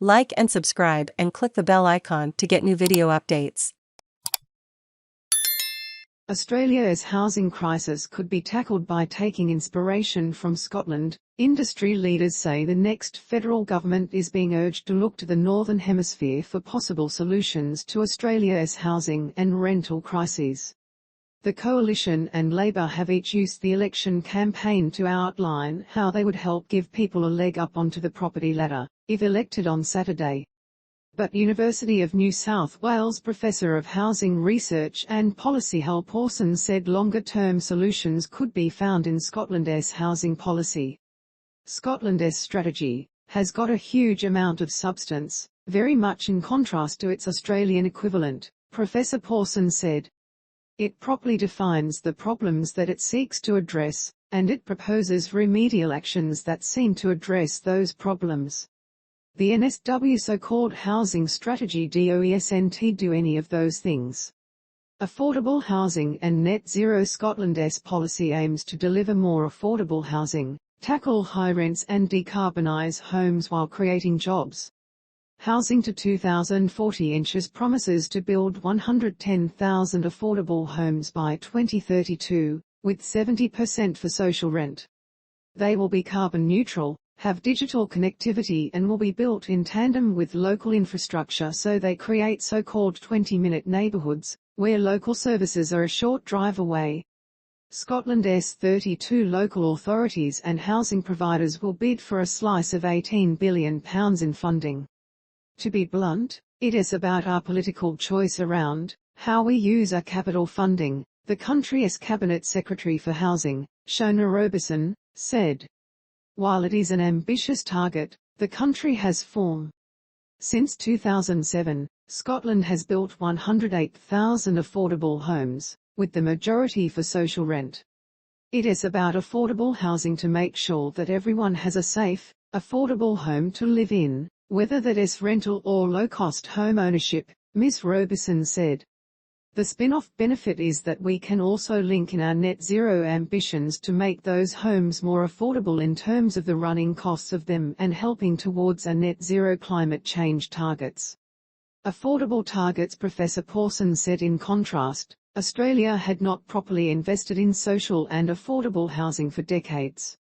Like and subscribe and click the bell icon to get new video updates. Australia's housing crisis could be tackled by taking inspiration from Scotland. Industry leaders say the next federal government is being urged to look to the Northern Hemisphere for possible solutions to Australia's housing and rental crises. The Coalition and Labor have each used the election campaign to outline how they would help give people a leg up onto the property ladder, if elected on Saturday. But University of New South Wales Professor of Housing Research and Policy Hal Pawson said longer-term solutions could be found in Scotland's housing policy. Scotland's strategy has got a huge amount of substance, very much in contrast to its Australian equivalent, Professor Pawson said. It properly defines the problems that it seeks to address, and it proposes remedial actions that seem to address those problems. The NSW so-called housing strategy doesn't do any of those things. Affordable housing and net zero. Scotland's policy aims to deliver more affordable housing, tackle high rents and decarbonise homes while creating jobs. Housing to 2040 inches promises to build 110,000 affordable homes by 2032, with 70% for social rent. They will be carbon neutral, have digital connectivity and will be built in tandem with local infrastructure, so they create so-called 20-minute neighbourhoods, where local services are a short drive away. Scotland's 32 local authorities and housing providers will bid for a slice of £18 billion in funding. To be blunt, it is about our political choice around how we use our capital funding, the country's Cabinet Secretary for Housing, Shona Roberson, said. While it is an ambitious target, the country has form. Since 2007, Scotland has built 108,000 affordable homes, with the majority for social rent. It is about affordable housing to make sure that everyone has a safe, affordable home to live in, whether that is rental or low-cost home ownership, Ms. Roberson said. The spin-off benefit is that we can also link in our net zero ambitions to make those homes more affordable in terms of the running costs of them and helping towards our net zero climate change targets. Affordable targets. Professor Pawson said. In contrast, Australia had not properly invested in social and affordable housing for decades.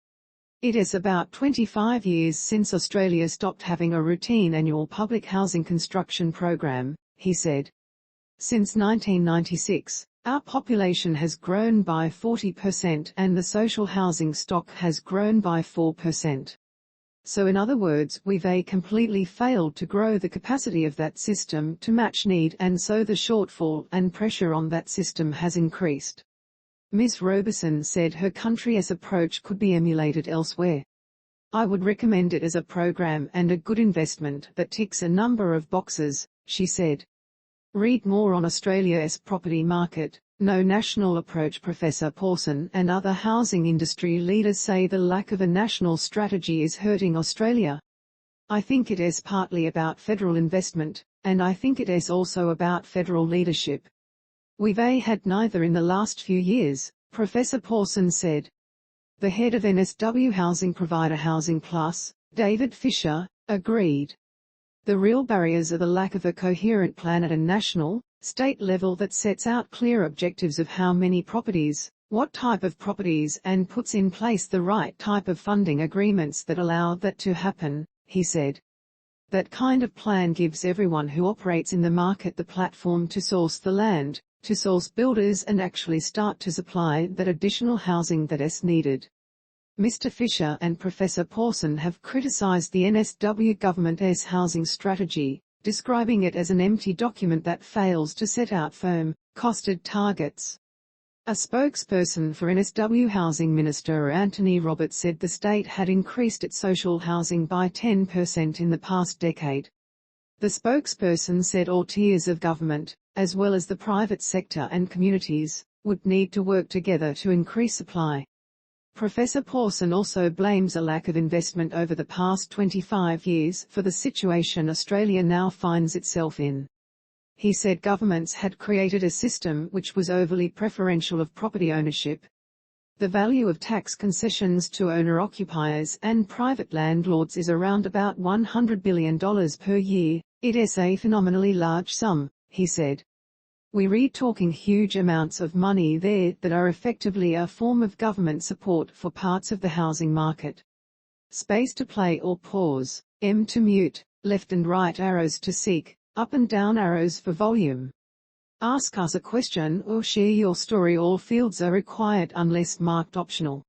It is about 25 years since Australia stopped having a routine annual public housing construction program, he said. Since 1996, our population has grown by 40% and the social housing stock has grown by 4%. So in other words, we've completely failed to grow the capacity of that system to match need, and so the shortfall and pressure on that system has increased. Ms. Roberson said her country's approach could be emulated elsewhere. I would recommend it as a program and a good investment that ticks a number of boxes, she said. Read more on Australia's property market, no national approach. Professor Pawson and other housing industry leaders say the lack of a national strategy is hurting Australia. I think it is partly about federal investment, and I think it is also about federal leadership. We've had neither in the last few years, Professor Pawson said. The head of NSW housing provider Housing Plus, David Fisher, agreed. The real barriers are the lack of a coherent plan at a national, state level that sets out clear objectives of how many properties, what type of properties, and puts in place the right type of funding agreements that allow that to happen, he said. That kind of plan gives everyone who operates in the market the platform to source the land, to source builders and actually start to supply that additional housing that is needed. Mr. Fisher and Professor Pawson have criticised the NSW government's housing strategy, describing it as an empty document that fails to set out firm, costed targets. A spokesperson for NSW Housing Minister Anthony Roberts said the state had increased its social housing by 10% in the past decade. The spokesperson said all tiers of government, as well as the private sector and communities, would need to work together to increase supply. Professor Pawson also blames a lack of investment over the past 25 years for the situation Australia now finds itself in. He said governments had created a system which was overly preferential of property ownership. The value of tax concessions to owner-occupiers and private landlords is around about $100 billion per year. It is a phenomenally large sum, he said. We're talking huge amounts of money there that are effectively a form of government support for parts of the housing market. Space to play or pause, M to mute, left and right arrows to seek, up and down arrows for volume. Ask us a question or share your story. All fields are required unless marked optional.